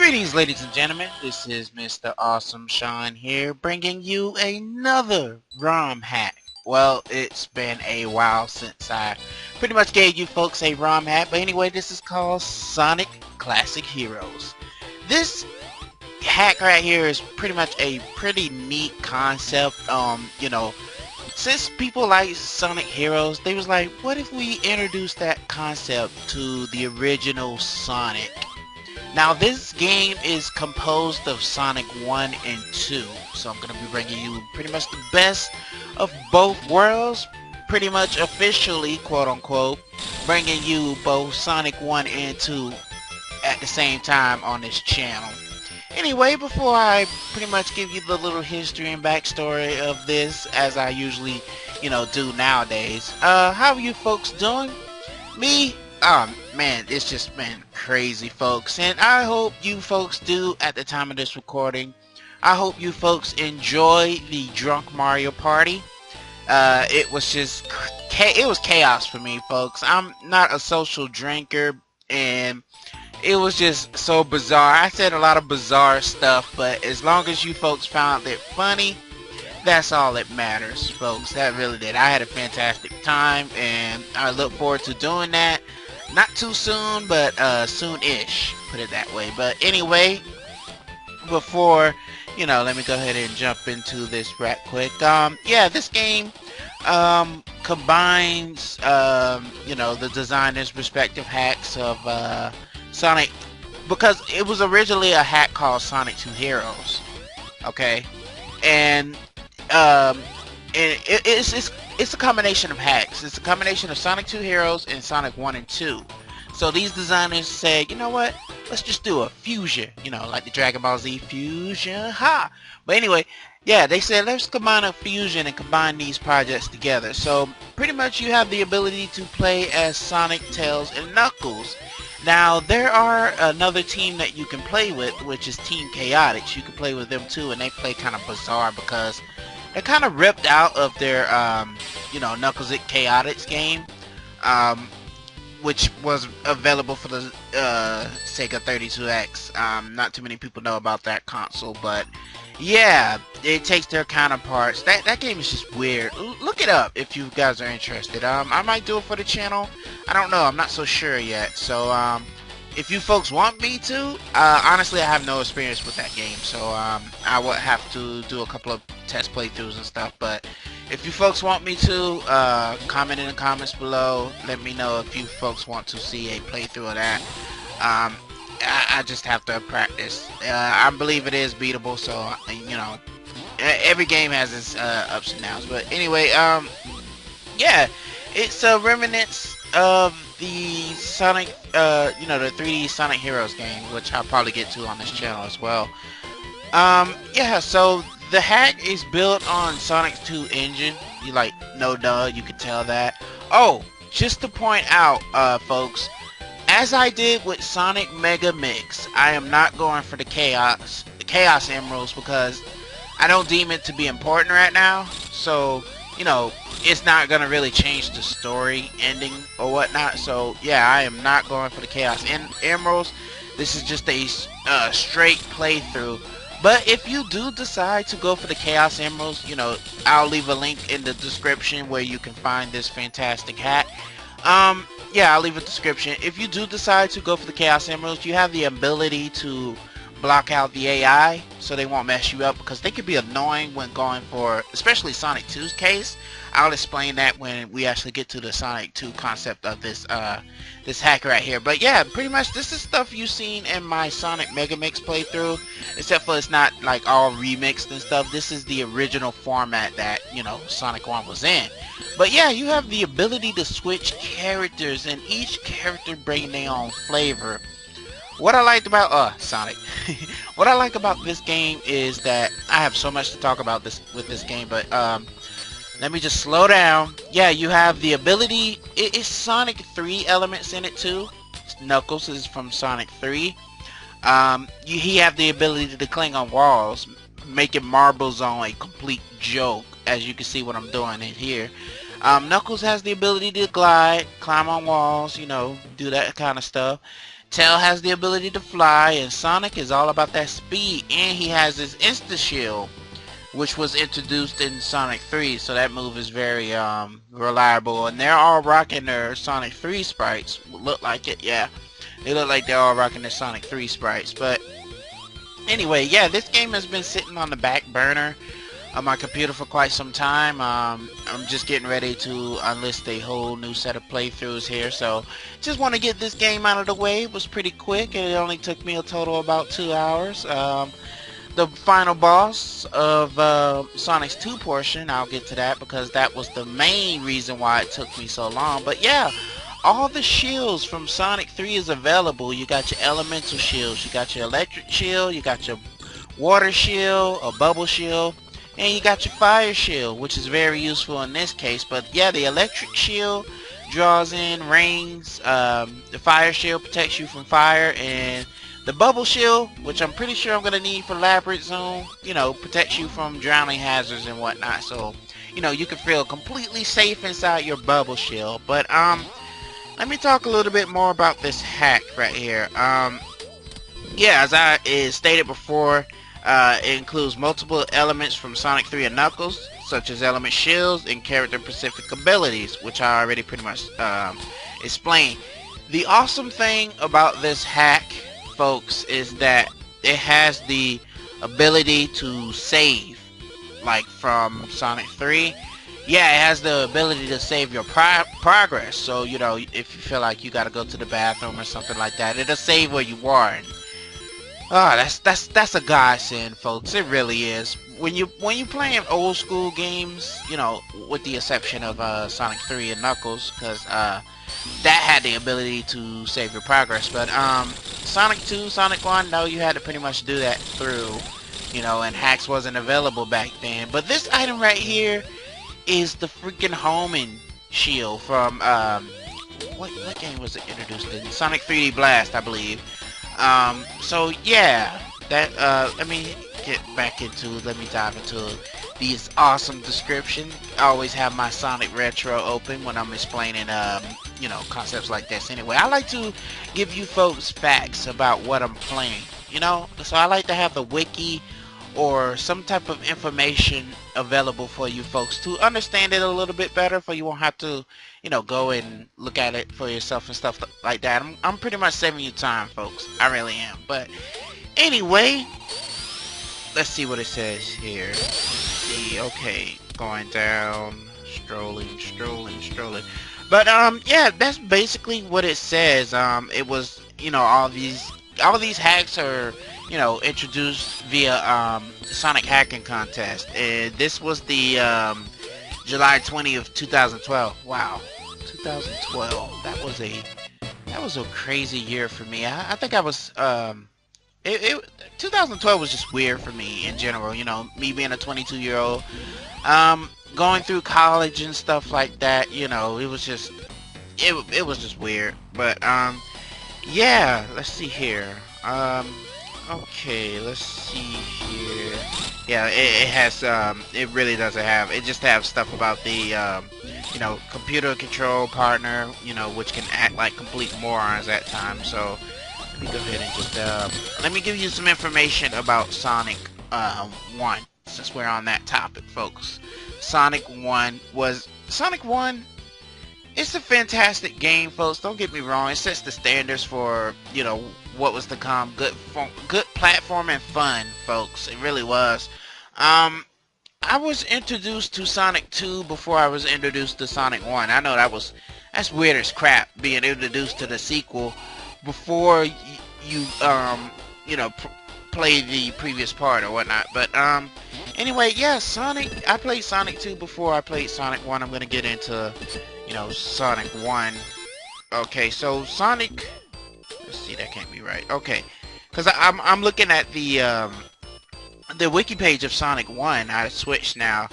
Greetings, ladies and gentlemen. This is Mr. Awesome Sean here, bringing you another ROM hack. Well, it's been a while since I pretty much gave you folks a ROM hack, but anyway, this is called Sonic Classic Heroes. This hack right here is pretty much a pretty neat concept. Since people like Sonic Heroes, they was like, what if we introduce that concept to the original Sonic? Now this game is composed of Sonic 1 and 2, so I'm going to be bringing you pretty much the best of both worlds, pretty much officially, quote unquote, bringing you both Sonic 1 and 2 at the same time on this channel. Anyway, before I pretty much give you the little history and backstory of this, as I usually, do nowadays, how are you folks doing? Me? Man, it's just been crazy, folks, and I hope you folks do at the time of this recording. I hope you folks enjoy the Drunk Mario Party. It was just, it was chaos for me, folks. I'm not a social drinker, and it was just so bizarre. I said a lot of bizarre stuff, but as long as you folks found it funny, that's all that matters, folks. That really did. I had a fantastic time, and I look forward to doing that. Not too soon, but soon-ish, put it that way. But anyway, before, let me go ahead and jump into this right quick. Yeah, this game combines, the designer's respective hacks of Sonic, because it was originally a hack called Sonic 2 Heroes, okay? And it's a combination of hacks. It's a combination of Sonic 2 Heroes and Sonic 1 and 2. So these designers said, you know what? Let's just do a fusion. Like the Dragon Ball Z fusion. Ha! But anyway, yeah, they said let's combine a fusion and combine these projects together. So pretty much you have the ability to play as Sonic, Tails, and Knuckles. Now there are another team that you can play with, which is Team Chaotix. You can play with them too, and they play kind of bizarre because they're kind of ripped out of their, Knuckles It Chaotix game, which was available for the Sega 32X. Not too many people know about that console, but yeah, it takes their counterparts. That game is just weird. Look it up if you guys are interested. I might do it for the channel. I don't know. I'm not so sure yet. So if you folks want me to, honestly, I have no experience with that game, so I would have to do a couple of test playthroughs and stuff. But if you folks want me to, comment in the comments below. Let me know if you folks want to see a playthrough of that. I just have to practice. I believe it is beatable, so every game has its ups and downs. But anyway, yeah, it's a remnants of the Sonic, the 3D Sonic Heroes game, which I'll probably get to on this channel as well. Yeah, so the hack is built on Sonic's 2 engine. You no duh, you could tell that. Oh, just to point out, folks, as I did with Sonic Mega Mix, I am not going for the Chaos Emeralds because I don't deem it to be important right now. So, it's not gonna really change the story ending or whatnot. So yeah, I am not going for the Chaos Emeralds. This is just a straight playthrough. But if you do decide to go for the Chaos Emeralds, I'll leave a link in the description where you can find this fantastic hack. Yeah, I'll leave a description. If you do decide to go for the Chaos Emeralds, you have the ability to block out the AI so they won't mess you up, because they could be annoying when going for, especially Sonic 2's case. I'll explain that when we actually get to the Sonic 2 concept of this this hack right here. But yeah, pretty much this is stuff you've seen in my Sonic Mega Mix playthrough, except for it's not like all remixed and stuff. This is the original format that Sonic 1 was in. But yeah, you have the ability to switch characters, and each character bring their own flavor. What I liked about Sonic, what I like about this game is that I have so much to talk about with this game, but let me just slow down. Yeah, you have the ability. It's Sonic 3 elements in it too. Knuckles is from Sonic 3. He have the ability to cling on walls, making Marble Zone a complete joke, as you can see what I'm doing in here. Knuckles has the ability to glide, climb on walls, do that kind of stuff. Tail has the ability to fly, and Sonic is all about that speed, and he has his Insta Shield, which was introduced in Sonic 3, so that move is very reliable. And they're all rocking their Sonic 3 sprites. Look like it, yeah. They look like they're all rocking their Sonic 3 sprites. But anyway, yeah, this game has been sitting on the back burner on my computer for quite some time. I'm just getting ready to enlist a whole new set of playthroughs here, so just want to get this game out of the way. It was pretty quick, and it only took me a total of about 2 hours. The final boss of Sonic's 2 portion, I'll get to that because that was the main reason why it took me so long. But yeah, all the shields from Sonic 3 is available. You got your elemental shields, you got your electric shield, you got your water shield, a bubble shield, and you got your fire shield, which is very useful in this case. But yeah, the electric shield draws in rings, the fire shield protects you from fire, and the bubble shield, which I'm pretty sure I'm going to need for Labyrinth Zone, you know, protects you from drowning hazards and whatnot. So, you know, you can feel completely safe inside your bubble shield. But let me talk a little bit more about this hack right here. Yeah, as I stated before, it includes multiple elements from Sonic 3 and Knuckles, such as element shields and character-specific abilities, which I already pretty much explained. The awesome thing about this hack, folks, is that it has the ability to save, like from Sonic 3. Yeah, it has the ability to save your progress. So, you know, if you feel like you gotta go to the bathroom or something like that, it'll save where you are. And that's a godsend, folks. It really is. When you playing old school games, you know, with the exception of Sonic 3 and Knuckles, because that had the ability to save your progress. But Sonic 2, Sonic 1, no, you had to pretty much do that through, you know, and hacks wasn't available back then. But this item right here is the freaking homing shield from what game was it introduced in? Sonic 3D Blast, I believe. So yeah, that let me dive into this awesome description. I always have my Sonic Retro open when I'm explaining you know, concepts like this. Anyway, I like to give you folks facts about what I'm playing, you know, so I like to have the wiki or some type of information available for you folks to understand it a little bit better, for you won't have to, you know, go and look at it for yourself and stuff like that. I'm pretty much saving you time, folks. I really am. But anyway, let's see what it says here. Let's see. Okay, going down, strolling. But yeah, that's basically what it says. It was, you know, all these hacks are, you know, introduced via Sonic Hacking Contest, and this was the July 20th, 2012. Wow, 2012. That was a crazy year for me. I think I was 2012 was just weird for me in general. You know, me being a 22-year-old, going through college and stuff like that. You know, it was just weird. But yeah, let's see here. Okay, let's see here. Yeah, it has, it really doesn't have, it just has stuff about the, you know, computer control partner, you know, which can act like complete morons at times. So, let me go ahead and just, let me give you some information about Sonic, 1, since we're on that topic, folks. Sonic 1, it's a fantastic game, folks. Don't get me wrong. It sets the standards for, you know, what was to come. Good platform and fun, folks. It really was. I was introduced to Sonic 2 before I was introduced to Sonic 1. I know that's weird as crap, being introduced to the sequel before you know, play the previous part or whatnot. But anyway, yeah, Sonic. I played Sonic 2 before I played Sonic 1. I'm gonna get into, you know, Sonic 1. Okay, so Sonic, let's see, that can't be right. Okay, because I'm looking at the wiki page of Sonic 1. I switched now,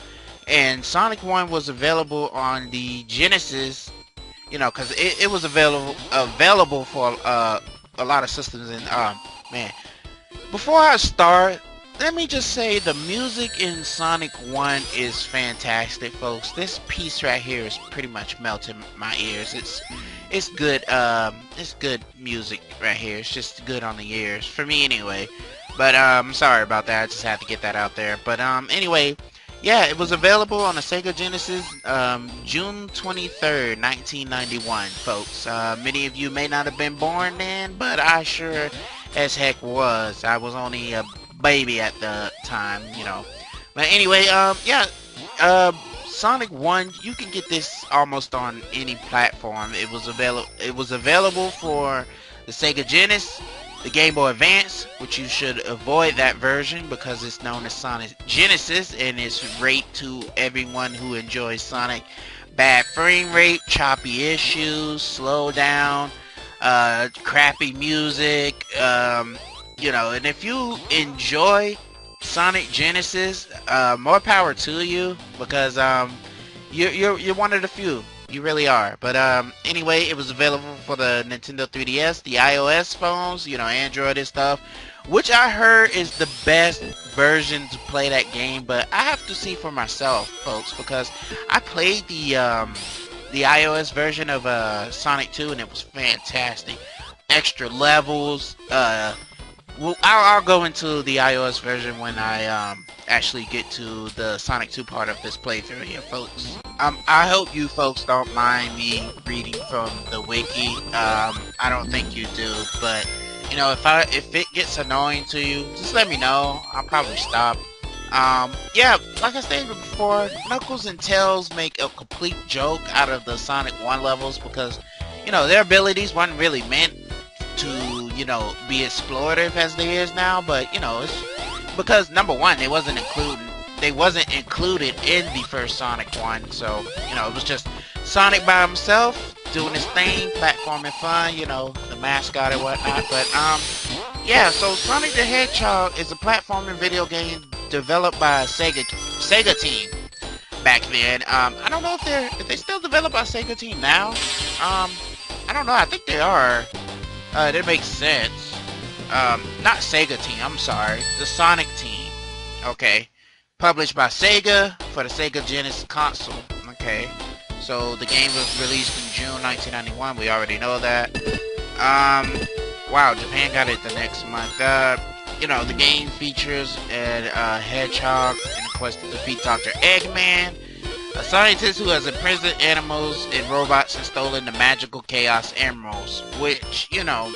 and Sonic 1 was available on the Genesis, you know, because it was available for a lot of systems. And man, before I start, let me just say the music in Sonic 1 is fantastic, folks. This piece right here is pretty much melting my ears. it's good. It's good music right here. It's just good on the ears for me anyway. But sorry about that. I just had to get that out there. But anyway, yeah, it was available on the Sega Genesis June 23rd, 1991, folks. Many of you may not have been born then, but I sure as heck was. I was only a baby at the time, you know. But anyway, yeah, Sonic 1, you can get this almost on any platform. It was available for the Sega Genesis, the Game Boy Advance, which you should avoid that version because it's known as Sonic Genesis and it's rated to everyone who enjoys Sonic. Bad frame rate, choppy issues, slow down, crappy music, you know, and if you enjoy Sonic Genesis, more power to you because you're one of the few. You really are. But anyway, it was available for the Nintendo 3DS, the iOS phones, you know, Android and stuff, which I heard is the best version to play that game. But I have to see for myself, folks, because I played the iOS version of Sonic 2 and it was fantastic. Extra levels. Well, I'll go into the iOS version when I actually get to the Sonic 2 part of this playthrough here, folks. I hope you folks don't mind me reading from the wiki. I don't think you do, but you know, if it gets annoying to you, just let me know. I'll probably stop. Yeah, like I stated before, Knuckles and Tails make a complete joke out of the Sonic 1 levels because, you know, their abilities weren't really meant to, you know, be explorative as they is now, but you know, it's because number one, they wasn't included in the first Sonic one, so you know, it was just Sonic by himself doing his thing, platforming fun, you know, the mascot and whatnot. But yeah, so Sonic the Hedgehog is a platforming video game developed by a Sega team back then. I don't know if they still developed by Sega team now. I don't know. I think they are. That makes sense. Not Sega team, I'm sorry. The Sonic team. Okay. Published by Sega for the Sega Genesis console. Okay. So the game was released in June 1991. We already know that. Wow, Japan got it the next month. You know, the game features a Hedgehog in a quest to defeat Dr. Eggman, a scientist who has imprisoned animals and robots and stolen the magical Chaos Emeralds, which, you know,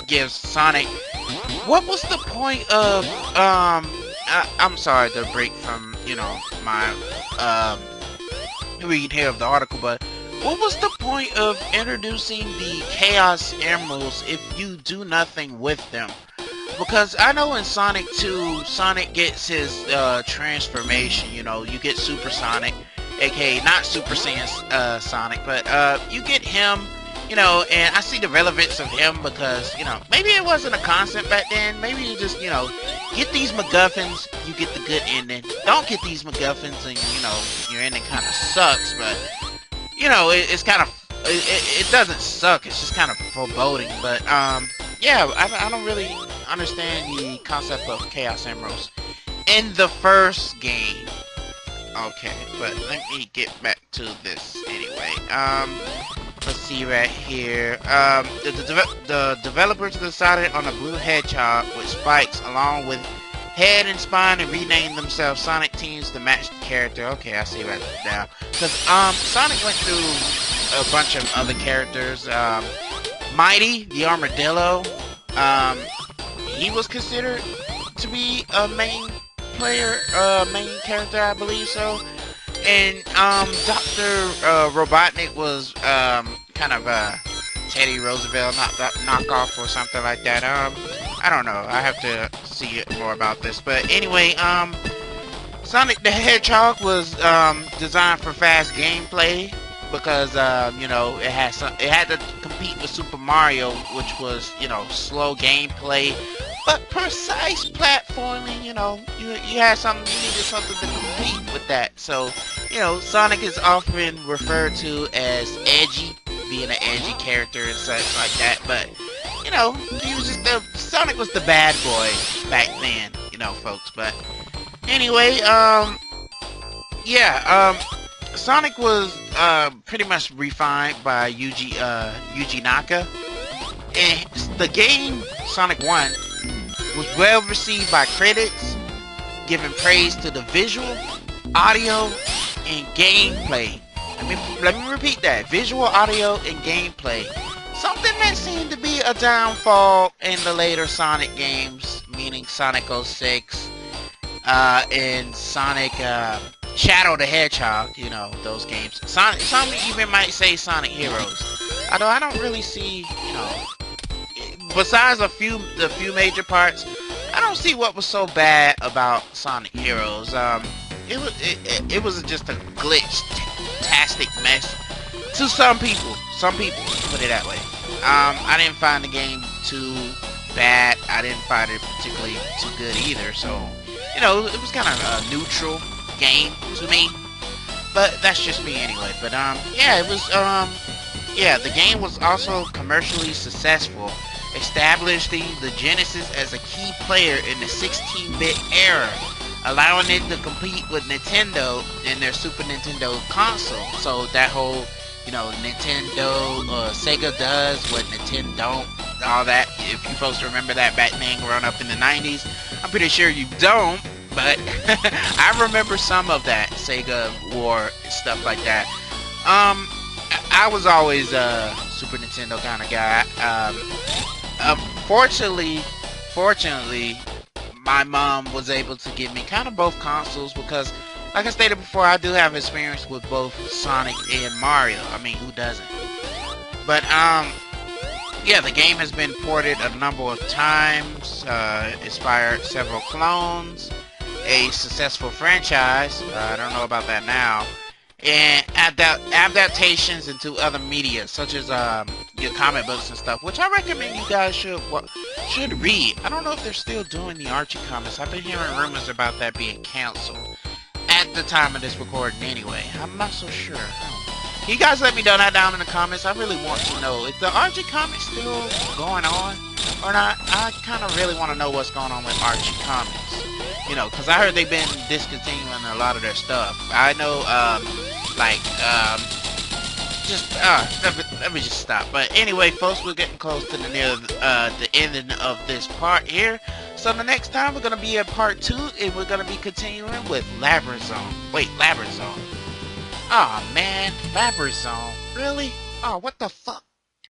gives Sonic... What was the point of, I'm sorry to break from, you know, my, read here of the article, but what was the point of introducing the Chaos Emeralds if you do nothing with them? Because I know in Sonic 2, Sonic gets his, transformation, you know, you get Super Sonic, aka not Super Saiyan Sonic, but you get him, you know, and I see the relevance of him because, you know, maybe it wasn't a concept back then. Maybe you just, you know, get these MacGuffins, you get the good ending. Don't get these MacGuffins and, you know, your ending kind of sucks, but, you know, it's kind of, it doesn't suck, it's just kind of foreboding, but, yeah, I don't really understand the concept of Chaos Emeralds in the first game. Okay, but let me get back to this anyway. Let's see right here. The developers decided on a blue hedgehog with spikes along with head and spine and renamed themselves Sonic Teams to match the character. Okay, I see right now. Because Sonic went through a bunch of other characters. Mighty, the armadillo, he was considered to be a main character, I believe so. And Dr. Robotnik was kind of a Teddy Roosevelt knockoff or something like that. I don't know. I have to see more about this. But anyway, Sonic the Hedgehog was designed for fast gameplay because you know, it had to compete with Super Mario, which was, you know, slow gameplay but precise platforming. You know, you needed something to compete with that. So, you know, Sonic is often referred to as edgy, being an edgy character and such like that. But, you know, he was just Sonic was the bad boy back then, you know, folks. But anyway, yeah, Sonic was pretty much refined by Yuji Naka, and the game Sonic 1 was well received by critics, giving praise to the visual, audio, and gameplay. Let me repeat that: visual, audio, and gameplay. Something that seemed to be a downfall in the later Sonic games, meaning Sonic 06 and Sonic Shadow the Hedgehog. You know, those games. Some even might say Sonic Heroes. Although I don't really see, you know, besides the few major parts, I don't see what was so bad about Sonic Heroes. It was just a glitch-tastic mess to some people. Put it that way. I didn't find the game too bad. I didn't find it particularly too good either. So, you know, it was kind of a neutral game to me. But that's just me anyway. But yeah, it was yeah, the game was also commercially successful, establishing the Genesis as a key player in the 16-bit era, allowing it to compete with Nintendo in their Super Nintendo console. So that whole, you know, Nintendo, Sega does what Nintendo don't, all that. If you folks remember that back then growing up in the 90s, I'm pretty sure you don't, but I remember some of that Sega war stuff like that. I was always a Super Nintendo kind of guy. Fortunately, my mom was able to give me kind of both consoles because, like I stated before, I do have experience with both Sonic and Mario. I mean, who doesn't? But, yeah, the game has been ported a number of times, inspired several clones, a successful franchise, I don't know about that now, and adaptations into other media, such as your comic books and stuff, which I recommend you guys should read. I don't know if they're still doing the Archie comics. I've been hearing rumors about that being canceled at the time of this recording anyway. I'm not so sure. You guys let me know that down in the comments. I really want to know, is the Archie comics still going on or not? I kind of really want to know what's going on with Archie comics. You know, because I heard they've been discontinuing a lot of their stuff. I know, let me just stop. But anyway, folks, we're getting close to the ending of this part here. So the next time we're gonna be at part 2, and we're gonna be continuing with Labyrinth Zone. Wait, Labyrinth Zone. Oh man, Labyrinth Zone. Really? Oh, what the fuck?